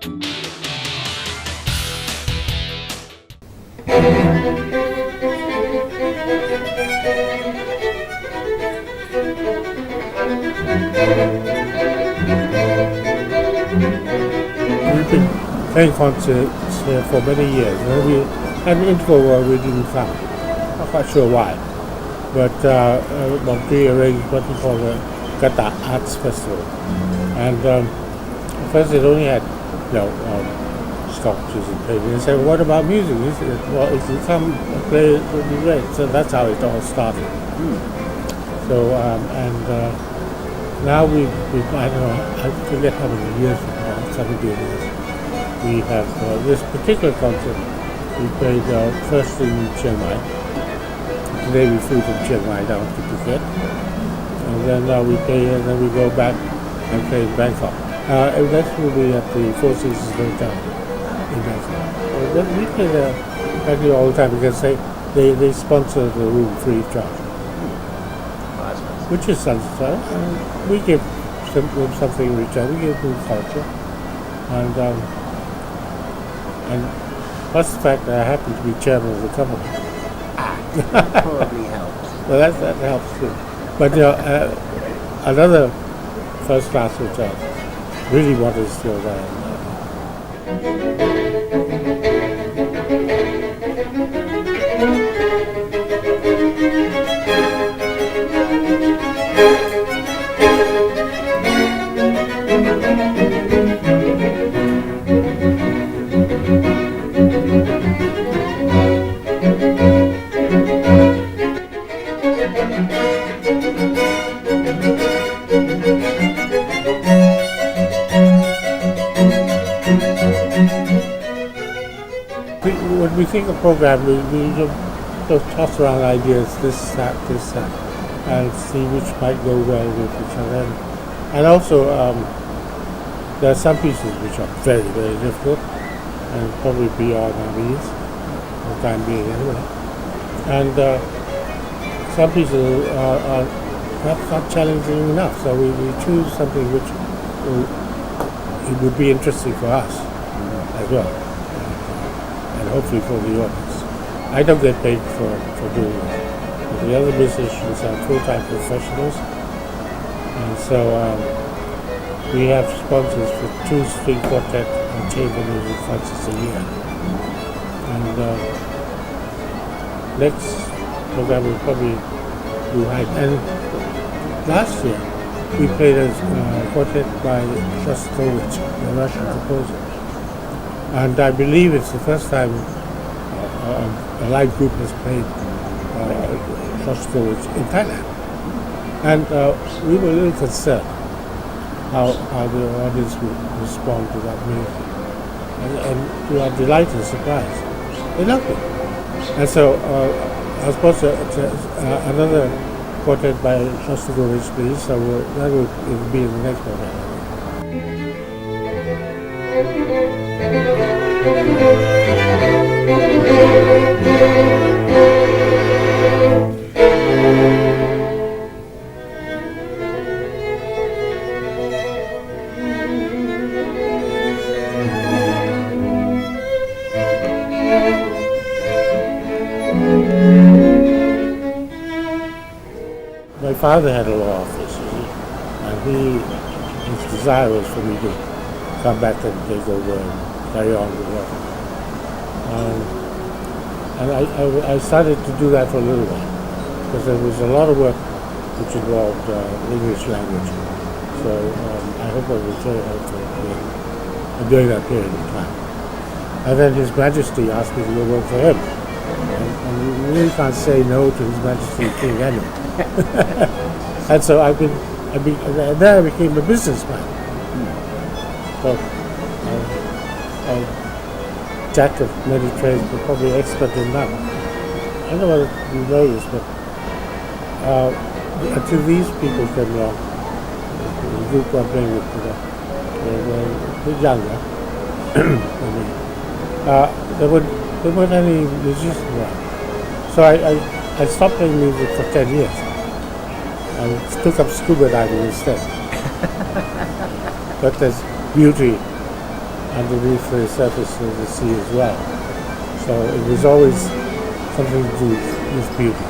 We've been playing concerts here for many years. We had an interval where we didn't come. Not quite sure why. But Montreal arranged what we call the Kata Arts Festival. And first it only had, sculptures and paintings. They said, well, what about music? He said, well, if you come and play, it would be great. So that's how it all started. So, now I don't know, I forget how many years now, 70 years. We have this particular concert. We played first in Chiang Mai. Today we flew from Chiang Mai down to Phuket. And then we play, and then we go back and play in Bangkok. And that will be at the Four Seasons Hotel in Bangkok. Then we play there practically all the time because they sponsor the room free of charge. Which is sensitive. We give them something in return. We give them culture. And plus the fact that I happen to be chairman of the company. Probably helps. Well, that helps too. But another first-class hotel really wanted us to go there. When we think of program, we just toss around ideas, this, that, and see which might go well with each other. And also, there are some pieces which are very, very difficult, and probably beyond our means, for the time being anyway. And some pieces are perhaps not challenging enough, so we choose something which it would be interesting for us as well. And hopefully for the audience. I don't get paid for doing that. But the other musicians are full-time professionals. And so we have sponsors for 2 string quartet and chamber music concerts a year. And next program will probably do high. And last year we played a quartet by Shostakovich, the Russian composer. And I believe it's the first time a live group has played Shostakovich in Thailand. And we were a little concerned how the audience would respond to that music. And to our delight and surprise, they loved it. And so I was supposed to another quartet by Shostakovich, please, so that will be in the next program. My father had a law office, and his desire was for me to come back and take over and carry on with work. And I started to do that for a little while, because there was a lot of work which involved English language. So I hope I was very helpful during that period of time. And then His Majesty asked me to go work for him. And you really can't say no to His Majesty the King anyway. And so and then I became a businessman. So jack of many trades, but probably expert in none. I don't know whether you know this, but until these people came along, the group I'm playing with, they were a bit younger than me. There weren't any musicians around. So I stopped playing music for 10 years. I took up scuba diving instead. But there's beauty underneath the surface of the sea as well. So it was always something to do with beauty.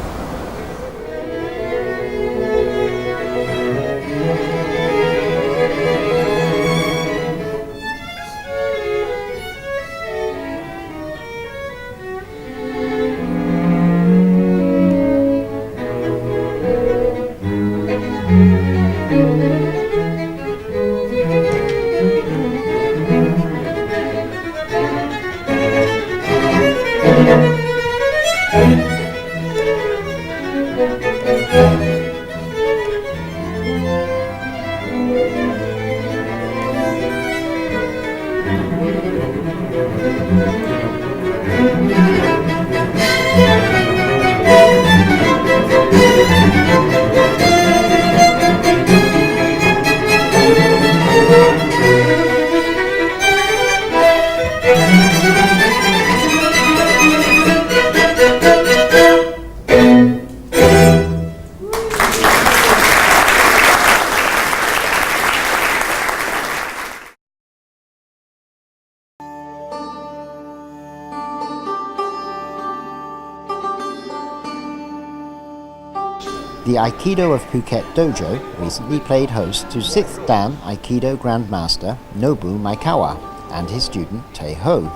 The Aikido of Phuket Dojo recently played host to 6th Dan Aikido Grandmaster Nobu Maikawa and his student Tae Ho.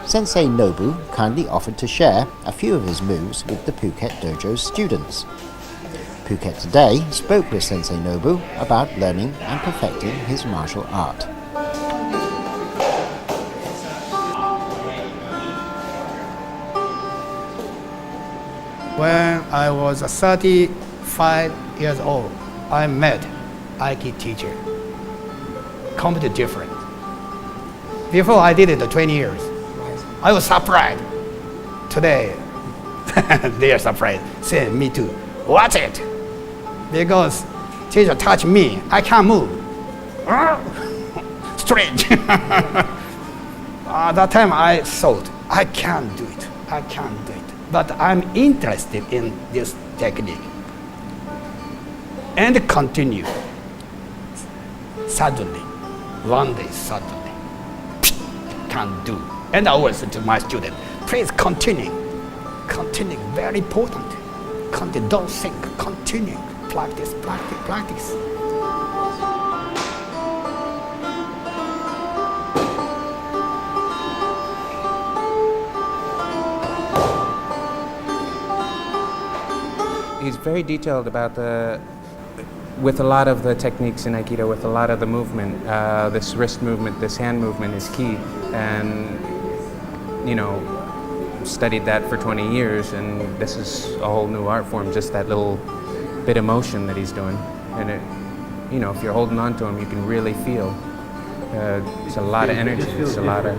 Sensei Nobu kindly offered to share a few of his moves with the Phuket Dojo's students. Phuket Today spoke with Sensei Nobu about learning and perfecting his martial art. When I was 35 years old, I met Aikido teacher. Completely different. Before I did it 20 years. I was surprised. Today, they are surprised. Say, me too. What's it? Because teacher touched me, I can't move. Strange. At that time I thought, I can't do it. I can't do it. But I'm interested in this technique. And continue. Suddenly, one day suddenly, can't do. And I always say to my student, please continue. Continue, very important. Continue, don't think, continue. Practice, practice, practice. He's very detailed about with a lot of the techniques in Aikido, with a lot of the movement. This wrist movement, this hand movement is key. And, studied that for 20 years, and this is a whole new art form, just that little bit of motion that he's doing. And if you're holding on to him, you can really feel. It's a lot of energy, it's a lot of,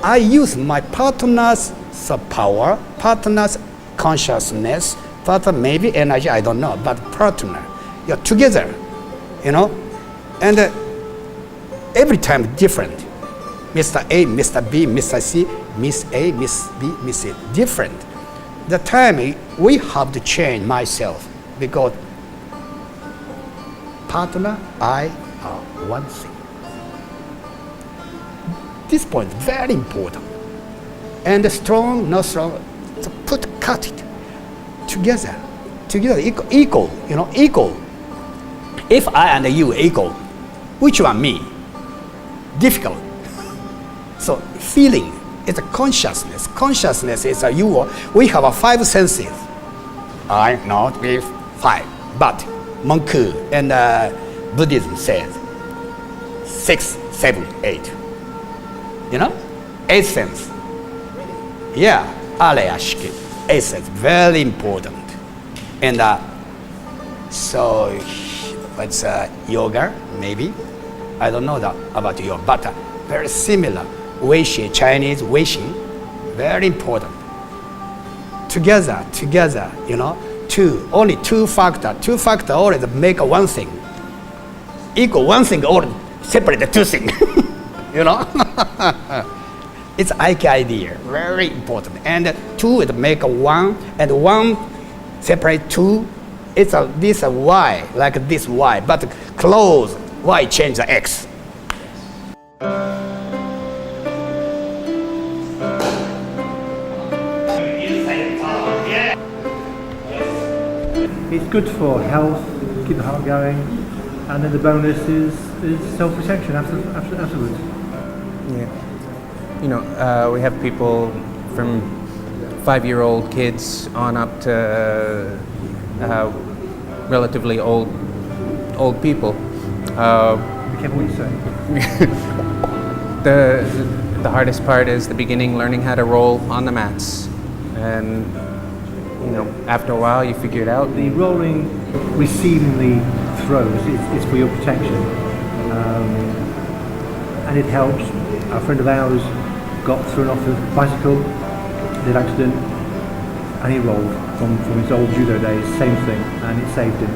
I use my partner's power, partner's consciousness, partner maybe energy, I don't know, but partner. You're together, and every time different. Mr. A, Mr. B, Mr. C, Miss A, Miss B, Miss C, different. The time we have to change myself because partner, I are one thing. This point very important. And strong, not strong, so cut it together, equal, equal. If I and you equal, which one me? Difficult. So feeling is a consciousness. Consciousness is we have 5 senses. I not with 5, but Monk and Buddhism says 6, 7, 8. 8 sense. Yeah, Aleyashiki. 8 sense, very important. And so it's yoga, maybe. I don't know about yoga, but very similar. Weishi, Chinese Weishi, very important. Together, only two factor always make one thing. Equal one thing or separate the two things. It's Ike idea, very important. And two is make a one, and one separate two. It's this y, like this y, but close y change the x. It's good for health, keep the heart going, and then the bonus is self-protection afterwards. Yeah. You know, we have people from 5-year-old kids on up to relatively old people. Be careful what you say. The hardest part is the beginning, learning how to roll on the mats, and you know, after a while you figure it out. The rolling, receiving the throws is for your protection, and it helps. A friend of ours got thrown off the bicycle, did an accident, and he rolled from his old judo days, same thing, and it saved him.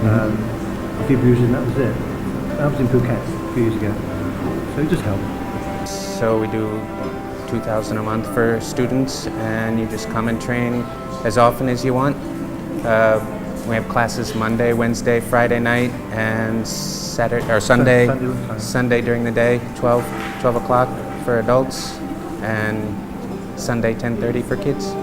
A few bruises and that was it. That was in Phuket a few years ago, so it just helped. So we do 2,000 a month for students, and you just come and train as often as you want. We have classes Monday, Wednesday, Friday night, and Saturday or Sunday during the day, 12 o'clock for adults, and Sunday 10:30 for kids.